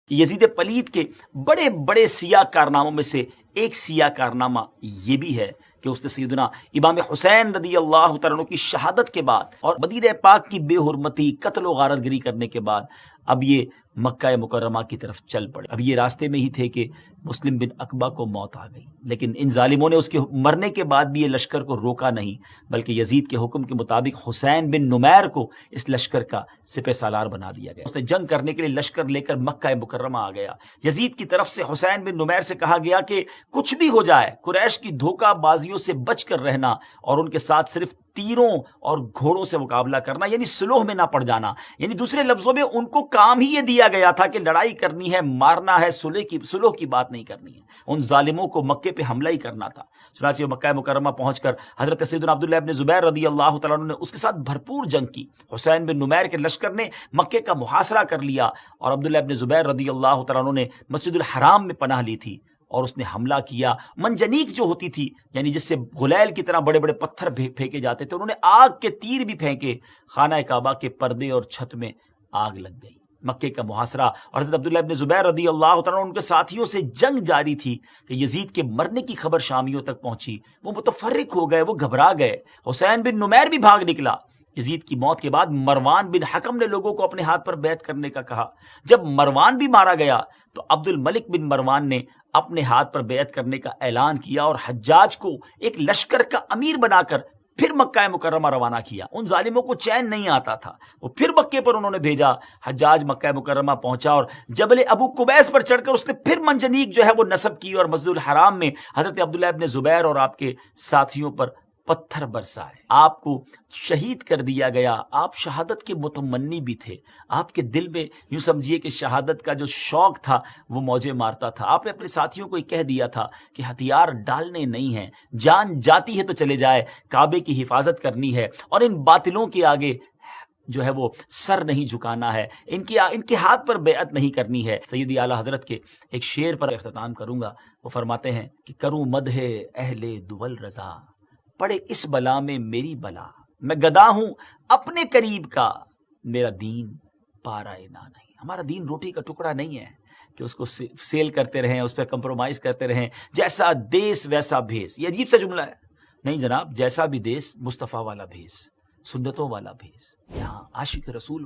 کہ یزید پلید کے بڑے بڑے سیاہ کارناموں میں سے ایک سیاہ کارنامہ یہ بھی ہے کہ اس نے سیدنا امام حسین رضی اللہ تعالیٰ عنہ کی شہادت کے بعد اور مدینہ پاک کی بے حرمتی، قتل و غارت گری کرنے کے بعد اب یہ مکہ مکرمہ کی طرف چل پڑے۔ اب یہ راستے میں ہی تھے کہ مسلم بن عقبہ کو موت آ گئی، لیکن ان ظالموں نے اس کے مرنے کے بعد بھی یہ لشکر کو روکا نہیں، بلکہ یزید کے حکم کے مطابق حسین بن نمیر کو اس لشکر کا سپہ سالار بنا دیا گیا۔ اس نے جنگ کرنے کے لیے لشکر لے کر مکہ مکرمہ آ گیا۔ یزید کی طرف سے حسین بن نمیر سے کہا گیا کہ کچھ بھی ہو جائے قریش کی دھوکہ بازیوں سے بچ کر رہنا اور ان کے ساتھ صرف تیروں اور گھوڑوں سے مقابلہ کرنا، یعنی سلوح میں نہ پڑ جانا۔ یعنی دوسرے لفظوں میں ان کو کام ہی یہ دیا گیا تھا کہ لڑائی کرنی ہے، مارنا ہے، سلوح کی بات نہیں کرنی ہے۔ ان ظالموں کو مکے پہ حملہ ہی کرنا تھا۔ چنانچہ مکہ مکرمہ پہنچ کر حضرت سیدنا عبداللہ ابن زبیر رضی اللہ تعالیٰ عنہ نے اس کے ساتھ بھرپور جنگ کی۔ حسین بن نمیر کے لشکر نے مکے کا محاصرہ کر لیا اور عبداللہ ابن زبیر رضی اللہ تعالیٰ عنہ نے مسجد الحرام میں پناہ لی تھی اور اس نے حملہ کیا۔ منجنیق جو ہوتی تھی، یعنی جس سے غلیل کی طرح بڑے بڑے پتھر پھینکے جاتے تھے، انہوں نے آگ کے تیر بھی پھینکے۔ خانہ کعبہ کے پردے اور چھت میں آگ لگ گئی۔ مکے کا محاصرہ اور حضرت عبداللہ ابن زبیر رضی اللہ تعالیٰ عنہ ان کے ساتھیوں سے جنگ جاری تھی کہ یزید کے مرنے کی خبر شامیوں تک پہنچی۔ وہ متفرق ہو گئے، وہ گھبرا گئے۔ حسین بن نمیر بھی بھاگ نکلا۔ یزید کی موت کے بعد مروان بن حکم نے لوگوں کو اپنے ہاتھ پر بیعت کرنے کا کہا۔ جب مروان بھی مارا گیا تو عبد الملک بن مروان نے اپنے ہاتھ پر بیعت کرنے کا اعلان کیا اور حجاج کو ایک لشکر کا امیر بنا کر پھر مکہ مکرمہ روانہ کیا۔ ان ظالموں کو چین نہیں آتا تھا، وہ پھر مکے پر انہوں نے بھیجا۔ حجاج مکہ مکرمہ پہنچا اور جبل ابو قبیس پر چڑھ کر اس نے پھر منجنیق جو ہے وہ نصب کی اور مسجد الحرام میں حضرت عبداللہ ابن زبیر اور آپ کے ساتھیوں پر پتھر برسائے۔ آپ کو شہید کر دیا گیا۔ آپ شہادت کے متمنی بھی تھے۔ آپ کے دل میں یوں سمجھیے کہ شہادت کا جو شوق تھا وہ موجیں مارتا تھا۔ آپ نے اپنے ساتھیوں کو یہ کہہ دیا تھا کہ ہتھیار ڈالنے نہیں ہیں، جان جاتی ہے تو چلے جائے، کعبے کی حفاظت کرنی ہے اور ان باطلوں کے آگے جو ہے وہ سر نہیں جھکانا ہے، ان کے ہاتھ پر بیعت نہیں کرنی ہے۔ سیدی اعلیٰ حضرت کے ایک شعر پر اختتام کروں گا۔ وہ فرماتے ہیں کہ کروں مدح اہل دول رضا، پڑے اس بلا میں میری بلا، میں گدا ہوں اپنے قریب کا، میرا دین پارائے نہ نہیں۔ ہمارا دین روٹی کا ٹکڑا نہیں ہے کہ اس کو سیل کرتے رہیں، اس پہ کمپرومائز کرتے رہیں، جیسا دیس ویسا بھیس۔ یہ عجیب سا جملہ ہے۔ نہیں جناب، جیسا بھی دیس مصطفیٰ والا بھیس، سنتوں والا بھیس، یہاں عاشق رسول